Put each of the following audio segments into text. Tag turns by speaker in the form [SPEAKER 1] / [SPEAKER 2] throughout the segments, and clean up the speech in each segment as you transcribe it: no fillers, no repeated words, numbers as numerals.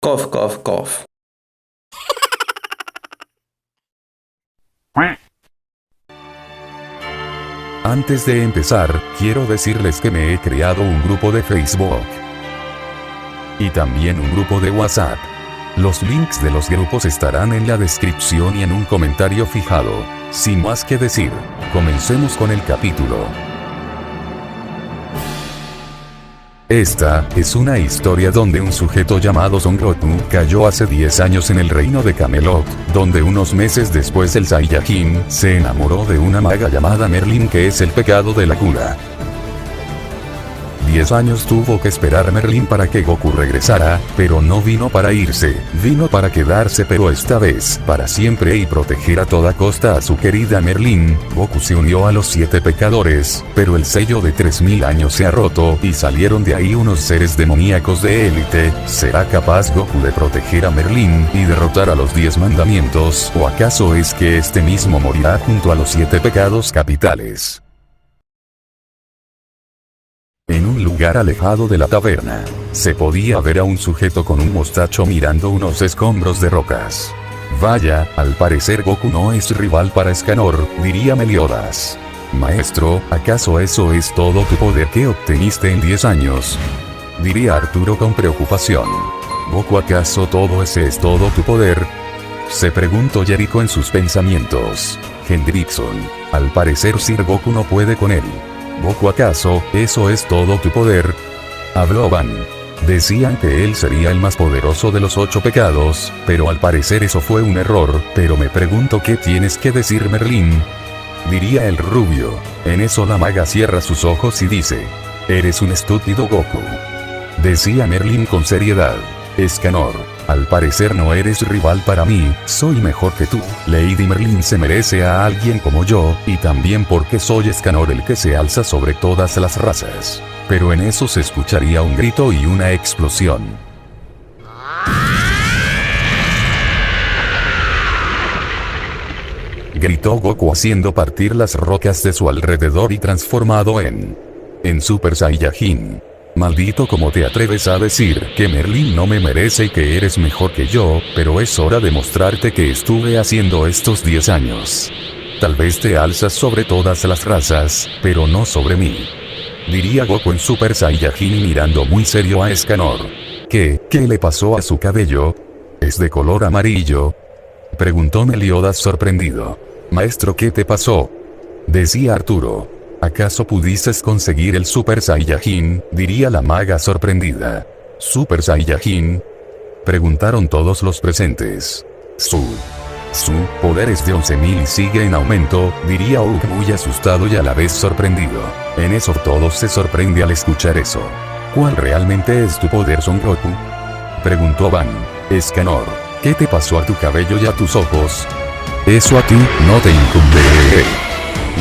[SPEAKER 1] Cough, cough, cough.
[SPEAKER 2] Antes de empezar, quiero decirles que me he creado un grupo de Facebook. Y también un grupo de WhatsApp. Los links de los grupos estarán en la descripción y en un comentario fijado. Sin más que decir, comencemos con el capítulo. Esta es una historia donde un sujeto llamado Son Goku cayó hace 10 años en el reino de Camelot, donde unos meses después el Saiyajin se enamoró de una maga llamada Merlin, que es el pecado de la cura. 10 años tuvo que esperar Merlin para que Goku regresara, pero no vino para irse, vino para quedarse, pero esta vez para siempre, y proteger a toda costa a su querida Merlin. Goku se unió a los 7 pecadores, pero el sello de 3000 años se ha roto y salieron de ahí unos seres demoníacos de élite. ¿Será capaz Goku de proteger a Merlin y derrotar a los 10 mandamientos, o acaso es que este mismo morirá junto a los 7 pecados capitales? En un lugar alejado de la taberna, se podía ver a un sujeto con un mostacho mirando unos escombros de rocas. Vaya, al parecer Goku no es rival para Escanor, diría Meliodas. Maestro, ¿acaso eso es todo tu poder que obteniste en 10 años? Diría Arturo con preocupación. Goku, ¿acaso todo ese es todo tu poder? Se preguntó Jericho en sus pensamientos. Hendrickson, al parecer Sir Goku no puede con él. Goku, ¿acaso eso es todo tu poder? Habló Van. Decían que él sería el más poderoso de los 8 pecados, pero al parecer eso fue un error. Pero me pregunto qué tienes que decir, Merlin. Diría el rubio. En eso la maga cierra sus ojos y dice: eres un estúpido, Goku. Decía Merlin con seriedad. Escanor, al parecer no eres rival para mí, soy mejor que tú. Lady Merlin se merece a alguien como yo, y también porque soy Escanor el que se alza sobre todas las razas. Pero en eso se escucharía un grito y una explosión. Gritó Goku haciendo partir las rocas de su alrededor y transformado en Super Saiyajin. Maldito, ¿cómo te atreves a decir que Merlin no me merece y que eres mejor que yo? Pero es hora de mostrarte qué estuve haciendo estos 10 años. Tal vez te alzas sobre todas las razas, pero no sobre mí. Diría Goku en Super Saiyajin mirando muy serio a Escanor. ¿Qué le pasó a su cabello? ¿Es de color amarillo? Preguntó Meliodas sorprendido. Maestro, ¿qué te pasó? Decía Arturo. ¿Acaso pudiste conseguir el Super Saiyajin? Diría la maga sorprendida. ¿Super Saiyajin? Preguntaron todos los presentes. Su poder es de 11.000 y sigue en aumento, diría Oak muy asustado y a la vez sorprendido. En eso todos se sorprende al escuchar eso. ¿Cuál realmente es tu poder, Son Goku? Preguntó Van. Escanor, ¿qué te pasó a tu cabello y a tus ojos? Eso a ti no te incumbe,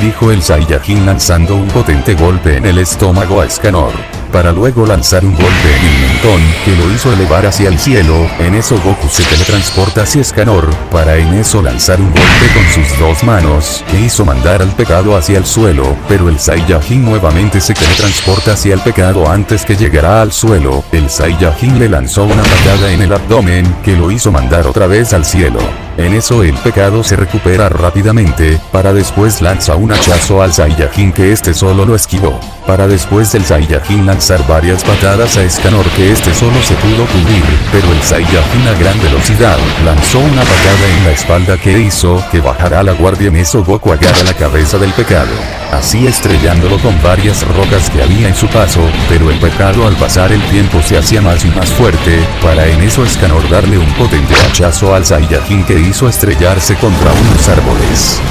[SPEAKER 2] dijo el Saiyajin lanzando un potente golpe en el estómago a Escanor, para luego lanzar un golpe en el mentón, que lo hizo elevar hacia el cielo. En eso Goku se teletransporta hacia Escanor, para en eso lanzar un golpe con sus 2 manos, que hizo mandar al pecado hacia el suelo, pero el Saiyajin nuevamente se teletransporta hacia el pecado antes que llegara al suelo. El Saiyajin le lanzó una patada en el abdomen, que lo hizo mandar otra vez al cielo. En eso el pecado se recupera rápidamente, para después lanza un hachazo al Saiyajin, que este solo lo esquivó, para después del Saiyajin lanzar varias patadas a Escanor, que este solo se pudo cubrir, pero el Saiyajin a gran velocidad lanzó una patada en la espalda que hizo que bajara la guardia. En eso Goku agarra la cabeza del pecado, así estrellándolo con varias rocas que había en su paso, pero el pecado al pasar el tiempo se hacía más y más fuerte, para en eso Escanor darle un potente hachazo al Saiyajin, que hizo estrellarse contra unos árboles.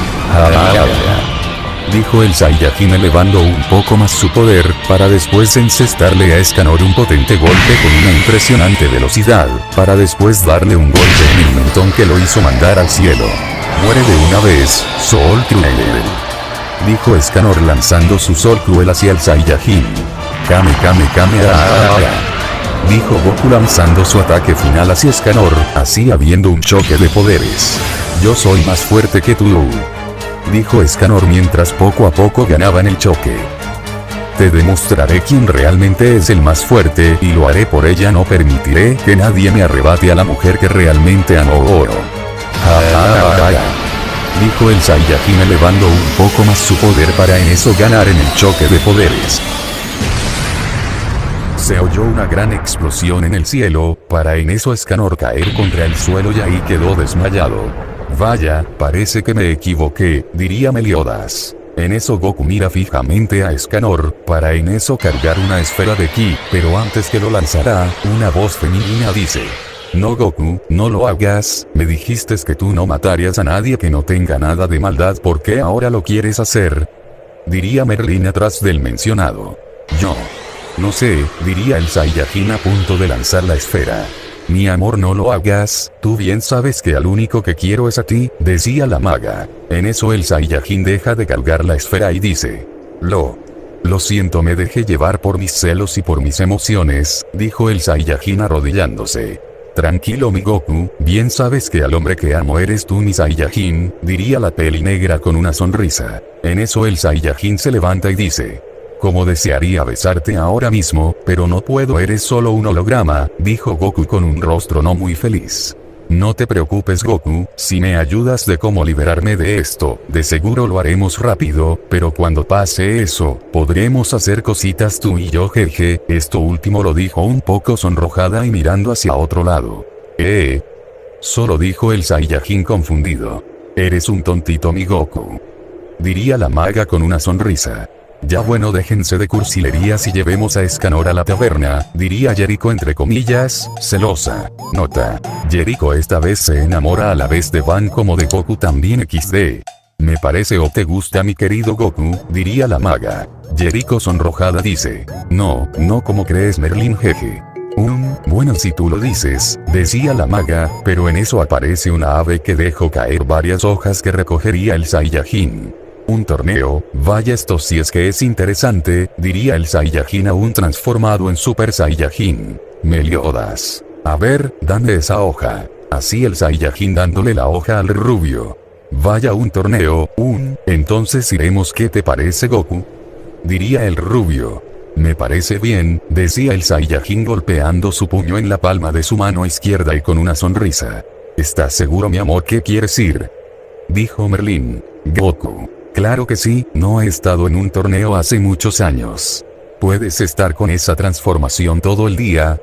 [SPEAKER 2] Dijo el Saiyajin elevando un poco más su poder, para después encestarle a Escanor un potente golpe con una impresionante velocidad, para después darle un golpe en el mentón que lo hizo mandar al cielo. Muere de una vez, Sol Cruel, dijo Escanor lanzando su Sol Cruel hacia el Saiyajin. Kame. Dijo Goku lanzando su ataque final hacia Escanor, así habiendo un choque de poderes. Yo soy más fuerte que tú, dijo Escanor mientras poco a poco ganaban el choque. Te demostraré quién realmente es el más fuerte y lo haré por ella. No permitiré que nadie me arrebate a la mujer que realmente amo. Dijo el Saiyajin elevando un poco más su poder para en eso ganar en el choque de poderes. Se oyó una gran explosión en el cielo, para en eso Escanor caer contra el suelo y ahí quedó desmayado. Vaya, parece que me equivoqué, diría Meliodas. En eso Goku mira fijamente a Escanor, para en eso cargar una esfera de ki, pero antes que lo lanzará, una voz femenina dice: no Goku, no lo hagas, me dijiste que tú no matarías a nadie que no tenga nada de maldad, ¿por qué ahora lo quieres hacer? Diría Merlin atrás del mencionado. Yo no sé, diría el Saiyajin a punto de lanzar la esfera. Mi amor, no lo hagas, tú bien sabes que al único que quiero es a ti, decía la maga. En eso el Saiyajin deja de cargar la esfera y dice: Lo siento, me dejé llevar por mis celos y por mis emociones, dijo el Saiyajin arrodillándose. Tranquilo mi Goku, bien sabes que al hombre que amo eres tú mi Saiyajin, diría la peli negra con una sonrisa. En eso el Saiyajin se levanta y dice: como desearía besarte ahora mismo, pero no puedo, eres solo un holograma, dijo Goku con un rostro no muy feliz. No te preocupes Goku, si me ayudas de cómo liberarme de esto, de seguro lo haremos rápido, pero cuando pase eso, podremos hacer cositas tú y yo, jeje. Esto último lo dijo un poco sonrojada y mirando hacia otro lado. Solo dijo el Saiyajin confundido. Eres un tontito mi Goku, diría la maga con una sonrisa. Ya bueno, déjense de cursilerías y llevemos a Escanor a la taberna, diría Jericho entre comillas, celosa. Nota: Jericho esta vez se enamora a la vez de Van como de Goku también XD. Me parece o te gusta mi querido Goku, diría la maga. Jericho sonrojada dice: no, como crees Merlin, jeje. Bueno si tú lo dices, decía la maga, pero en eso aparece una ave que dejó caer varias hojas que recogería el Saiyajin. Un torneo, vaya esto sí es que es interesante, diría el Saiyajin aún transformado en Super Saiyajin. Meliodas: a ver, dame esa hoja. Así el Saiyajin dándole la hoja al rubio. Vaya un torneo, entonces iremos, ¿qué te parece Goku? Diría el rubio. Me parece bien, decía el Saiyajin golpeando su puño en la palma de su mano izquierda y con una sonrisa. ¿Estás seguro mi amor que quieres ir? Dijo Merlin. Goku: claro que sí, no he estado en un torneo hace muchos años. ¿Puedes estar con esa transformación todo el día?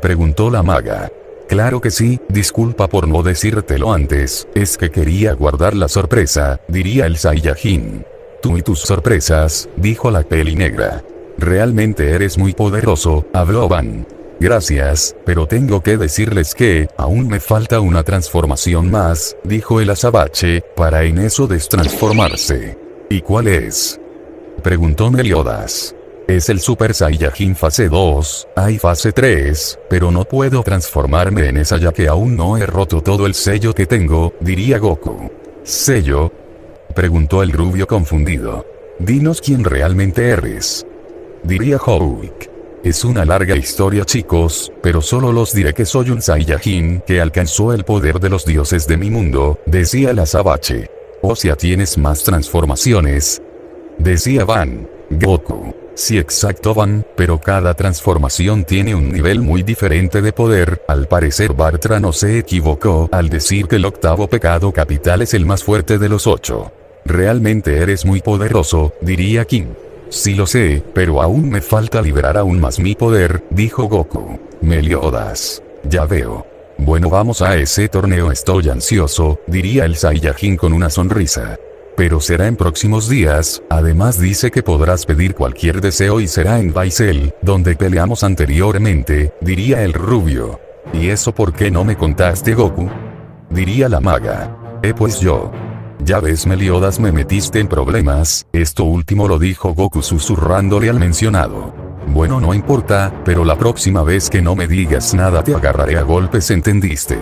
[SPEAKER 2] Preguntó la maga. Claro que sí, disculpa por no decírtelo antes, es que quería guardar la sorpresa, diría el Saiyajin. Tú y tus sorpresas, dijo la peli negra. Realmente eres muy poderoso, habló Van. Gracias, pero tengo que decirles que, aún me falta una transformación más, dijo el azabache, para en eso destransformarse. ¿Y cuál es? Preguntó Meliodas. Es el Super Saiyajin fase 2, hay fase 3, pero no puedo transformarme en esa ya que aún no he roto todo el sello que tengo, diría Goku. ¿Sello? Preguntó el rubio confundido. Dinos quién realmente eres. Diría Hawk. Es una larga historia chicos, pero solo los diré que soy un Saiyajin que alcanzó el poder de los dioses de mi mundo, decía el azabache. O sea, tienes más transformaciones, decía Van. Goku: sí exacto Van, pero cada transformación tiene un nivel muy diferente de poder. Al parecer Bartra no se equivocó al decir que el octavo pecado capital es el más fuerte de los 8. Realmente eres muy poderoso, diría King. Sí lo sé, pero aún me falta liberar aún más mi poder, dijo Goku. Meliodas: ya veo. Bueno, vamos a ese torneo, estoy ansioso, diría el Saiyajin con una sonrisa. Pero será en próximos días, además dice que podrás pedir cualquier deseo y será en Baisel, donde peleamos anteriormente, diría el rubio. ¿Y eso por qué no me contaste Goku? Diría la maga. Pues yo. Ya ves Meliodas, me metiste en problemas, esto último lo dijo Goku susurrándole al mencionado. Bueno, no importa, pero la próxima vez que no me digas nada te agarraré a golpes, ¿entendiste?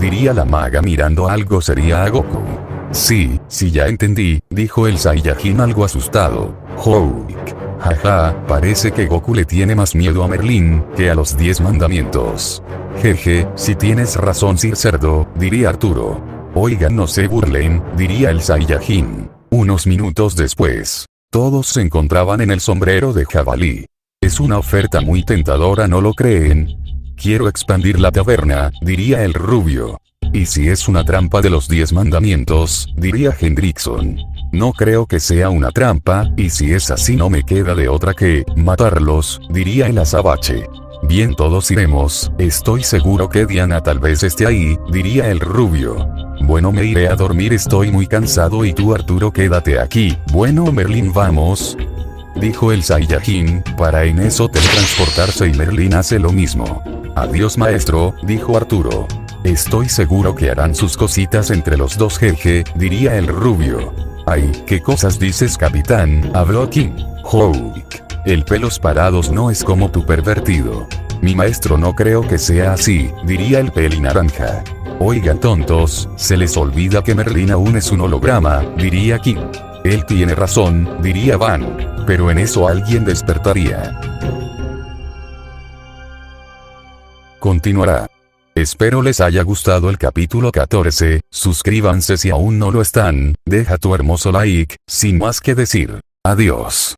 [SPEAKER 2] Diría la maga mirando algo seria a Goku. Sí, ya entendí, dijo el Saiyajin algo asustado. Hawk. Jaja, parece que Goku le tiene más miedo a Merlin que a los 10 mandamientos. Jeje, si tienes razón Sir Cerdo, diría Arturo. Oigan, no se burlen, diría el Saiyajin. Unos minutos después. Todos se encontraban en el sombrero de jabalí. Es una oferta muy tentadora, ¿no lo creen? Quiero expandir la taberna, diría el rubio. Y si es una trampa de los 10 mandamientos, diría Hendrickson. No creo que sea una trampa, y si es así no me queda de otra que matarlos, diría el azabache. Bien, todos iremos, estoy seguro que Diana tal vez esté ahí, diría el rubio. Bueno, me iré a dormir, estoy muy cansado, y tú, Arturo, quédate aquí. Bueno, Merlín, vamos, dijo el Saiyajin, para en eso teletransportarse, y Merlín hace lo mismo. Adiós, maestro, dijo Arturo. Estoy seguro que harán sus cositas entre los dos, jeje, diría el rubio. Ay, ¿qué cosas dices, capitán? Habló King Hook. El pelos parados no es como tu pervertido. Mi maestro, no creo que sea así, diría el pelinaranja. Oigan, tontos, se les olvida que Merlín aún es un holograma, diría King. Él tiene razón, diría Van. Pero en eso alguien despertaría. Continuará. Espero les haya gustado el capítulo 14, suscríbanse si aún no lo están, deja tu hermoso like, sin más que decir. Adiós.